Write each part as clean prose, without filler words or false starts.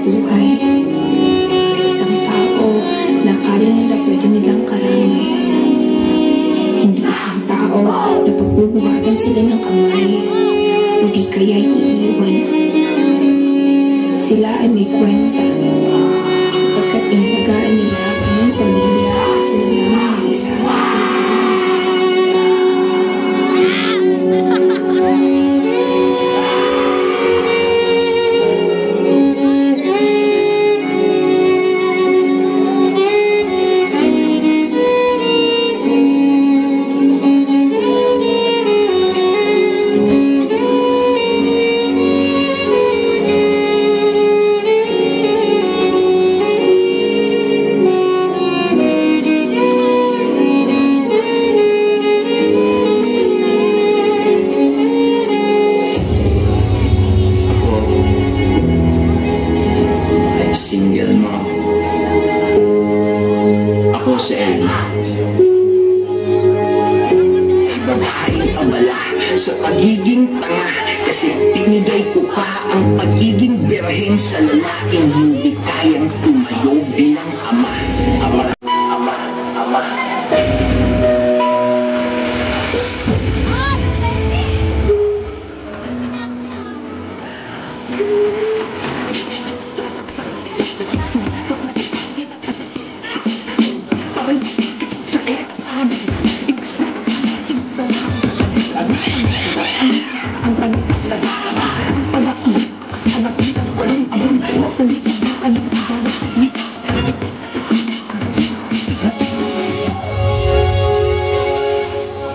buhay. Isang tao na akala nila pwede nilang karamay. Hindi isang tao na pagbubuhatan sila ng kamay o di kaya'y iiwan. Sila ay may kwenta sapagkat inalagaan nila kanyang pamilya at sila lamang na isa. Single mo. Ako si Elma. Babae ang bala sa pagiging tanga, kasi tinigay ko pa ang pagiging birahin sa lalaking hindi kayang tumayo bilang ama. Ama.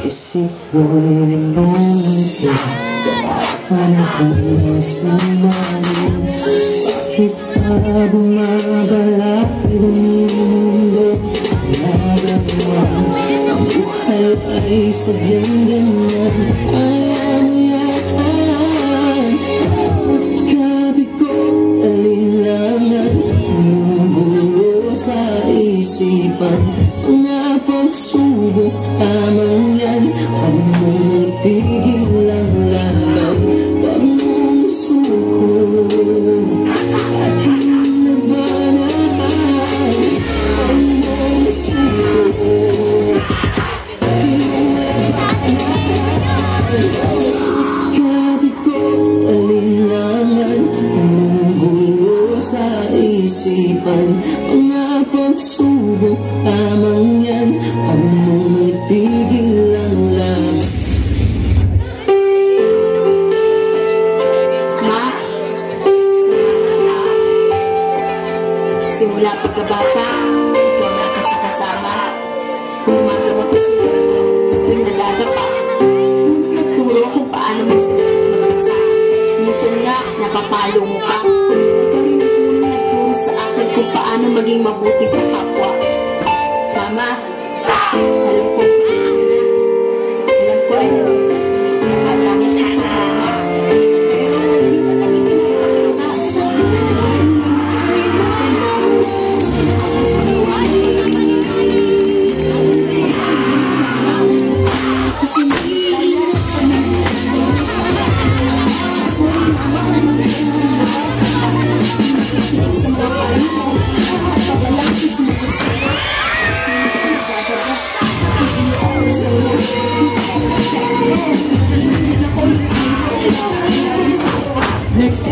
Isip ko'y nagtungin sa panahon ng sumalim. Bakit pa bumabalakid ang mundo? Nagagawan ang buhay ay sadyang ganyan. Ayaw yan. Pagkabigo, alinlangan, bumubulo sa isipan. Mga pagsubok lamang yan, huwag mong itigil ang laban, huwag mong isuko at hinabanahan, huwag mong isuko at hinabanahan. Pagkabigo, alinlangan, bumubulo sa isipan. Mga pagsubok lamang yan, huwag mong itigil ang laban. Ma, simula pagkabata, ikaw na kasama. Gumagamot sa sulat ko sa tuwing nadadapa. Unang nagturo kung paano magsulat at magbasa. Minsan nga, napapalo mo pa. Ikaw rin ang unang nagturo sa akin kung paano maging mabuti sa kapwa. Mama, alam ko rin na minsan nakatangil sa problema. Pero hindi mo lagi pinapakita. Kasi naiiyak ka na sa sorry mama, nakikinig sa babae mo. Lalaki sumagot sa'yo. Next,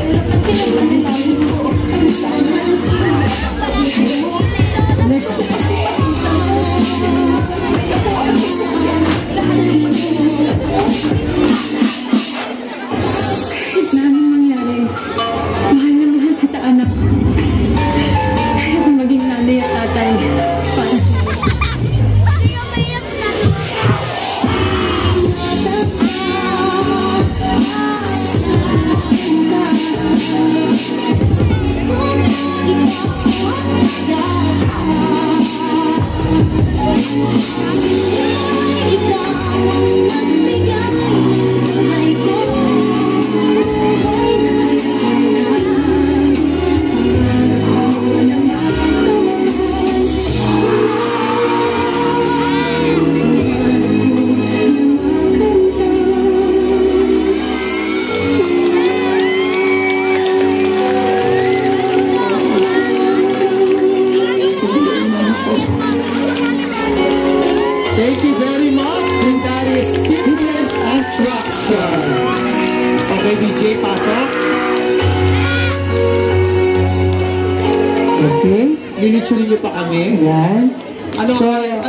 Congratulations! Okay, DJ, pasok. Okay. Lilitsurin niyo pa kami. Yan. Ano? So,